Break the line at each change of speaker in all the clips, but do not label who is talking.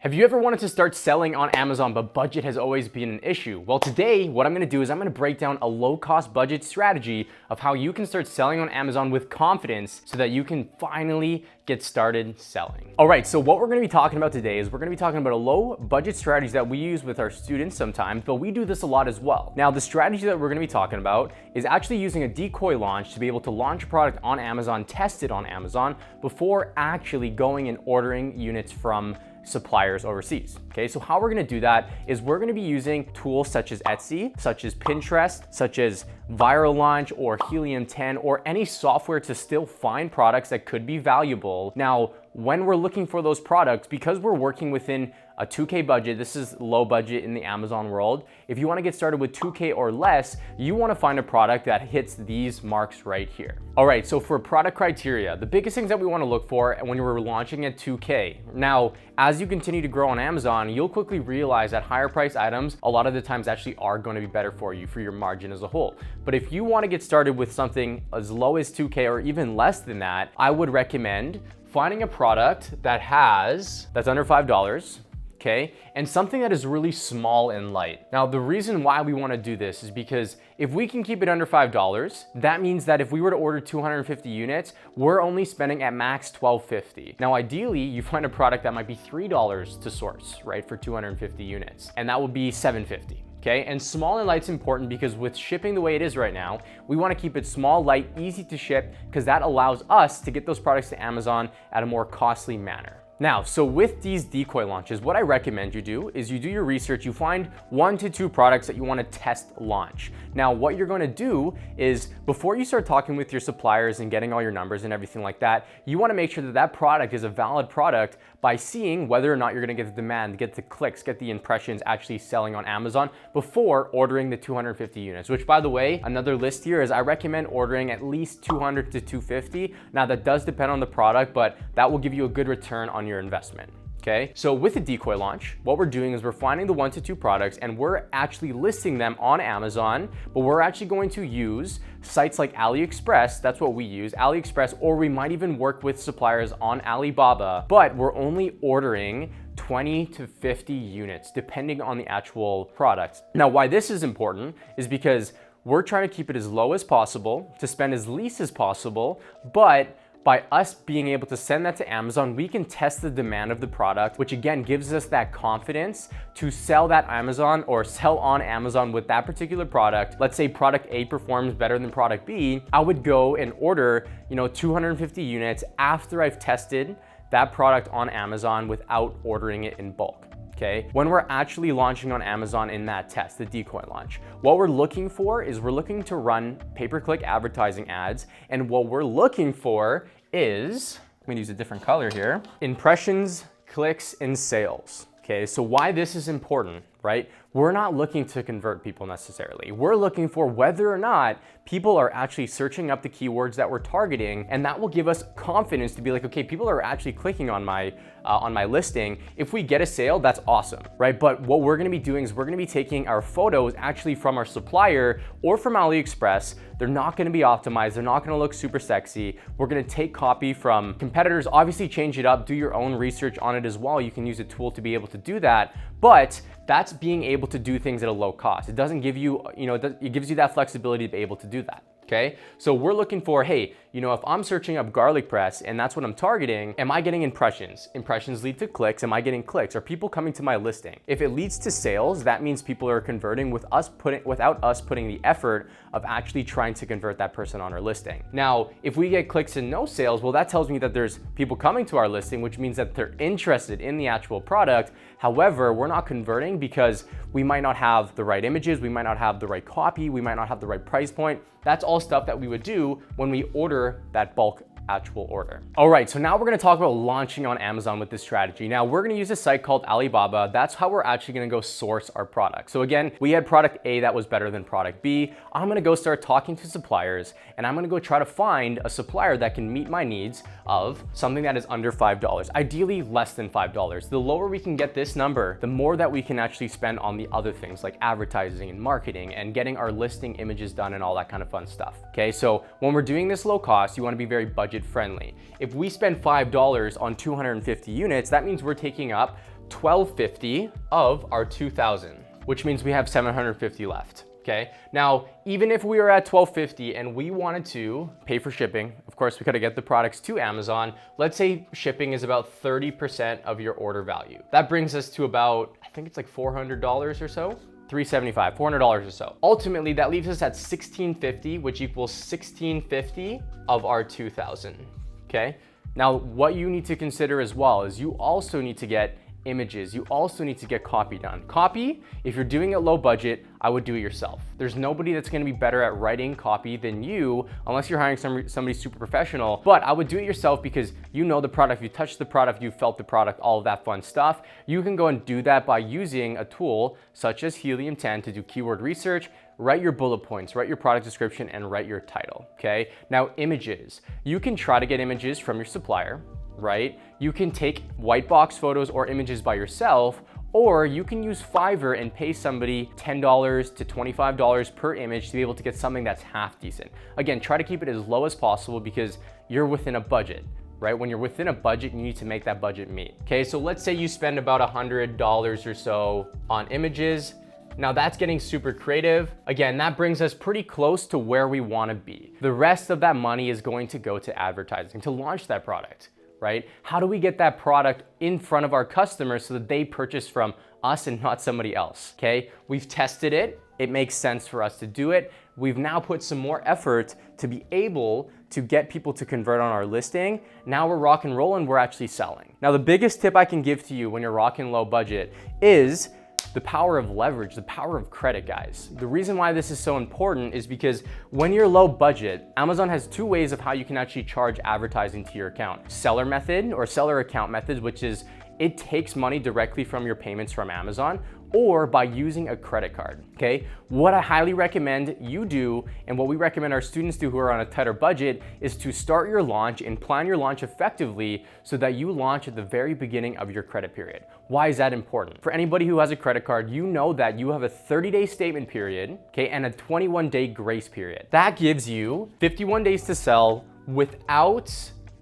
Have you ever wanted to start selling on Amazon, but budget has always been an issue? Well, today, what I'm gonna do is I'm gonna break down a low-cost budget strategy of how you can start selling on Amazon with confidence so that you can finally get started selling. All right, so what we're gonna be talking about today is we're gonna be talking about a low budget strategy that we use with our students sometimes, but we do this a lot as well. Now, the strategy that we're gonna be talking about is actually using a decoy launch to be able to launch a product on Amazon, test it on Amazon, before actually going and ordering units from suppliers overseas. Okay, so how we're gonna do that is we're gonna be using tools such as Etsy, such as Pinterest, such as Viral Launch or Helium 10, or any software to still find products that could be valuable. Now, when we're looking for those products, because we're working within a 2K budget, this is low budget in the Amazon world. If you wanna get started with 2K or less, you wanna find a product that hits these marks right here. All right, so for product criteria, the biggest things that we wanna look for when you're launching at 2K. Now, as you continue to grow on Amazon, you'll quickly realize that higher price items, a lot of the times actually are gonna be better for you, for your margin as a whole. But if you wanna get started with something as low as 2K or even less than that, I would recommend finding a product that's under $5, okay? And something that is really small and light. Now, the reason why we wanna do this is because if we can keep it under $5, that means that if we were to order 250 units, we're only spending at max $12.50. Now, ideally, you find a product that might be $3 to source, right, for 250 units, and that would be $7.50. Okay, and small and light's important because with shipping the way it is right now, we wanna keep it small, light, easy to ship, because that allows us to get those products to Amazon at a more costly manner. Now, so with these decoy launches, what I recommend you do is you do your research, you find 1 to 2 products that you wanna test launch. Now, what you're gonna do is before you start talking with your suppliers and getting all your numbers and everything like that, you wanna make sure that that product is a valid product by seeing whether or not you're gonna get the demand, get the clicks, get the impressions actually selling on Amazon before ordering the 250 units, which by the way, another list here is I recommend ordering at least 200 to 250. Now that does depend on the product, but that will give you a good return on your investment. Okay, so with the decoy launch, what we're doing is we're finding the 1 to 2 products and we're actually listing them on Amazon, but we're actually going to use sites like AliExpress, that's what we use, AliExpress, or we might even work with suppliers on Alibaba, but we're only ordering 20 to 50 units, depending on the actual product. Now, why this is important is because we're trying to keep it as low as possible, to spend as least as possible, but by us being able to send that to Amazon, we can test the demand of the product, which again gives us that confidence to sell that Amazon or sell on Amazon with that particular product. Let's say product A performs better than product B. I would go and order, 250 units after I've tested that product on Amazon without ordering it in bulk. Okay, when we're actually launching on Amazon in that test, the decoy launch, what we're looking for is we're looking to run pay-per-click advertising ads. And what we're looking for is, I'm gonna use a different color here, impressions, clicks, and sales. Okay, so why this is important, right? We're not looking to convert people necessarily. We're looking for whether or not people are actually searching up the keywords that we're targeting, and that will give us confidence to be like, okay, people are actually clicking on my listing. If we get a sale, that's awesome, right? But what we're gonna be doing is we're gonna be taking our photos actually from our supplier or from AliExpress. They're not gonna be optimized. They're not gonna look super sexy. We're gonna take copy from competitors, obviously change it up, do your own research on it as well. You can use a tool to be able to do that, but that's being able to do things at a low cost. It doesn't give you, it gives you that flexibility to be able to do that. Okay, so we're looking for, hey, if I'm searching up garlic press and that's what I'm targeting, am I getting impressions? Impressions lead to clicks. Am I getting clicks? Are people coming to my listing? If it leads to sales, that means people are converting without us putting the effort of actually trying to convert that person on our listing. Now, if we get clicks and no sales, well, that tells me that there's people coming to our listing, which means that they're interested in the actual product. However, we're not converting because we might not have the right images, we might not have the right copy, we might not have the right price point. That's all stuff that we would do when we order that bulk actual order. All right, so now we're gonna talk about launching on Amazon with this strategy. Now we're gonna use a site called Alibaba. That's how we're actually gonna go source our product. So again, we had product A that was better than product B. I'm gonna go start talking to suppliers and I'm gonna go try to find a supplier that can meet my needs of something that is under $5, ideally less than $5. The lower we can get this number, the more that we can actually spend on the other things like advertising and marketing and getting our listing images done and all that kind of fun stuff. Okay, so when we're doing this low cost, you wanna be very budget friendly. If we spend $5 on 250 units, that means we're taking up $1,250 of our $2,000, which means we have $750 left. Okay, now even if we were at $1,250 and we wanted to pay for shipping, of course we gotta get the products to Amazon. Let's say shipping is about 30% of your order value. That brings us to about, I think it's like $400 or so. $375, $400 or so. Ultimately, that leaves us at $1,650, which equals $1,650 of our $2,000. Okay. Now, what you need to consider as well is you also need to get images. You also need to get copy done. Copy, if you're doing it low budget, I would do it yourself. There's nobody that's gonna be better at writing copy than you, unless you're hiring somebody super professional. But I would do it yourself because you know the product, you touched the product, you felt the product, all of that fun stuff. You can go and do that by using a tool such as Helium 10 to do keyword research, write your bullet points, write your product description, and write your title, okay? Now, images. You can try to get images from your supplier, right? You can take white box photos or images by yourself, or you can use Fiverr and pay somebody $10 to $25 per image to be able to get something that's half decent. Again, try to keep it as low as possible because you're within a budget, right? When you're within a budget, you need to make that budget meet. Okay, so let's say you spend about $100 or so on images. Now that's getting super creative. Again, that brings us pretty close to where we wanna be. The rest of that money is going to go to advertising to launch that product. Right? How do we get that product in front of our customers so that they purchase from us and not somebody else? Okay, we've tested it. It makes sense for us to do it. We've now put some more effort to be able to get people to convert on our listing. Now we're rock and rolling, we're actually selling. Now the biggest tip I can give to you when you're rocking low budget is the power of leverage, the power of credit, guys. The reason why this is so important is because when you're low budget, Amazon has two ways of how you can actually charge advertising to your account. Seller method or seller account methods, which is it takes money directly from your payments from Amazon, or by using a credit card, okay? What I highly recommend you do, and what we recommend our students do who are on a tighter budget, is to start your launch and plan your launch effectively so that you launch at the very beginning of your credit period. Why is that important? For anybody who has a credit card, you know that you have a 30-day statement period, okay, and a 21-day grace period. That gives you 51 days to sell without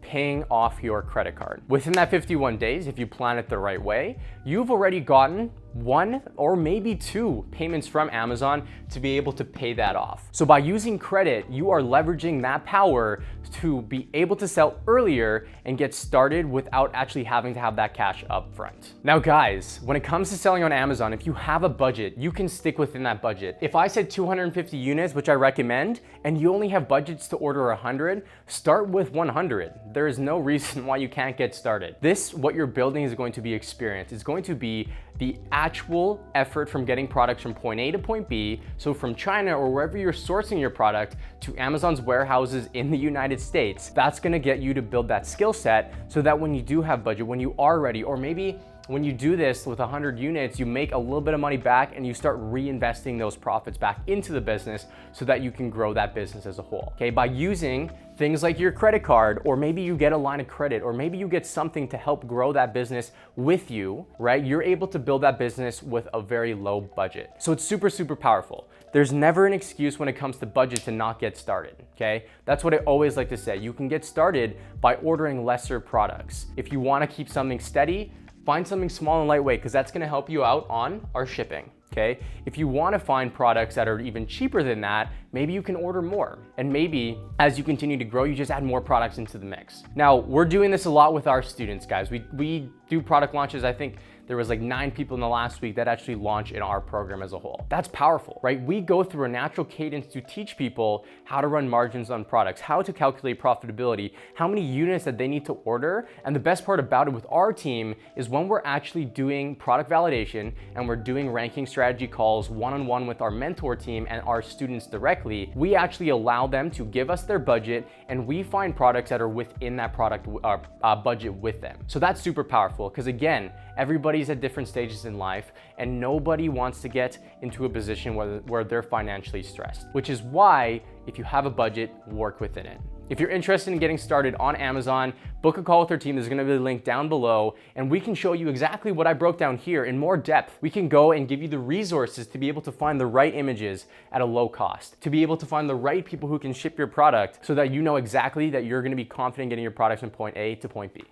paying off your credit card. Within that 51 days, if you plan it the right way, you've already gotten one or maybe two payments from Amazon to be able to pay that off. So by using credit, you are leveraging that power to be able to sell earlier and get started without actually having to have that cash up front. Now guys, when it comes to selling on Amazon, if you have a budget, you can stick within that budget. If I said 250 units, which I recommend, and you only have budgets to order 100, start with 100. There is no reason why you can't get started. What you're building is going to be experience. It's going to be the actual effort from getting products from point A to point B, so from China or wherever you're sourcing your product to Amazon's warehouses in the United States. That's gonna get you to build that skill set so that when you do have budget, when you are ready, or maybe when you do this with 100 units, you make a little bit of money back and you start reinvesting those profits back into the business so that you can grow that business as a whole, okay? By using things like your credit card, or maybe you get a line of credit, or maybe you get something to help grow that business with you, right? You're able to build that business with a very low budget. So it's super, super powerful. There's never an excuse when it comes to budget to not get started, okay? That's what I always like to say. You can get started by ordering lesser products. If you wanna keep something steady, find something small and lightweight because that's gonna help you out on our shipping, okay? If you wanna find products that are even cheaper than that, maybe you can order more. And maybe as you continue to grow, you just add more products into the mix. Now, we're doing this a lot with our students, guys. We do product launches. I think there was like 9 people in the last week that actually launched in our program as a whole. That's powerful, right? We go through a natural cadence to teach people how to run margins on products, how to calculate profitability, how many units that they need to order. And the best part about it with our team is when we're actually doing product validation and we're doing ranking strategy calls one-on-one with our mentor team and our students directly, we actually allow them to give us their budget and we find products that are within that product budget with them. So that's super powerful because again, everybody's at different stages in life and nobody wants to get into a position where they're financially stressed, which is why if you have a budget, work within it. If you're interested in getting started on Amazon, book a call with our team. There's gonna be a link down below and we can show you exactly what I broke down here in more depth. We can go and give you the resources to be able to find the right images at a low cost, to be able to find the right people who can ship your product so that you know exactly that you're gonna be confident getting your products from point A to point B.